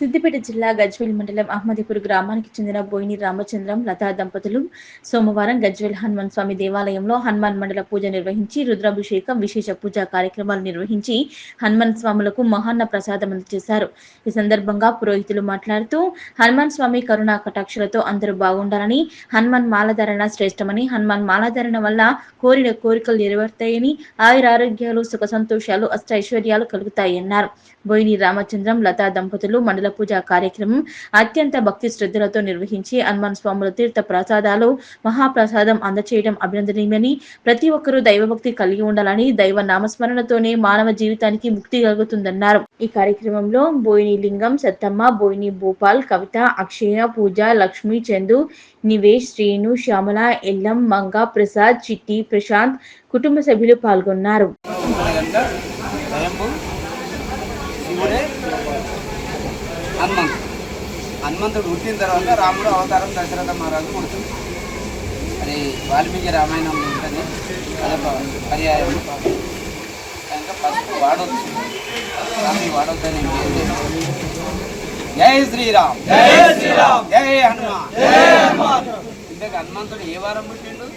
సిద్దిపేట జిల్లా గజ్వేల్ మండలం అహ్మదీపూర్ గ్రామానికి చెందిన బోయిని రామచంద్రం లతా దంపతులు సోమవారం గజ్వేల్ హనుమాన్ స్వామి దేవాలయంలో హనుమాన్ మండల పూజ నిర్వహించి రుద్రాభిషేకం విశేష పూజా కార్యక్రమాలు నిర్వహించి హనుమాన్ స్వాములకు మహాన్న ప్రసాదం అందజేశారు. ఈ సందర్భంగా పురోహితులు మాట్లాడుతూ హనుమాన్ స్వామి కరుణా కటాక్షలతో అందరూ బాగుండాలని, హనుమాన్ మాలధారణ శ్రేష్టమని, హనుమాన్ మాలధారణ వల్ల కోరిన కోరికలు నెరవేరుతాయని, ఆయురారోగ్యాలు సుఖ సంతోషాలు అష్టైశ్వర్యాలు కలుగుతాయన్నారు. బోయిని రామచంద్రం లతా దంపతులు మండల పూజా కార్యక్రమం అత్యంత భక్తి శ్రద్ధలతో నిర్వహించి హనుమాన్ స్వాముల తీర్థ ప్రసాదాలు మహాప్రసాదం అందచేయడం అభినందనీయమని, ప్రతి ఒక్కరూ దైవభక్తి కలిగి ఉండాలని, దైవ నామస్మరణతోనే మానవ జీవితానికి ముక్తి కలుగుతుందన్నారు. ఈ కార్యక్రమంలో బోయిని లింగం, సత్తమ్మ, బోయిని భూపాల్, కవిత, అక్షయ, పూజ, లక్ష్మి, చందు, నివేష్, శ్రీను, శ్యామల, ఎల్లం, మంగ, ప్రసాద్, చిట్టి, ప్రశాంత్ కుటుంబ సభ్యులు పాల్గొన్నారు. హనుమంతుడు పుట్టిన తర్వాత రాముడు అవతారం దశరథ మహారాజు పుడుతుంది. అది వాల్మీకి రామాయణం ఉంటుంది, అదొక పర్యాయం. కనుక పసుపు వాడొచ్చు, రాముడు వాడొద్దని జై శ్రీరామ్, జై శ్రీరామ్, జై హనుమాన్, జై హనుమాన్. ఇంతకు హనుమంతుడు ఏ వారం పుట్టిండు?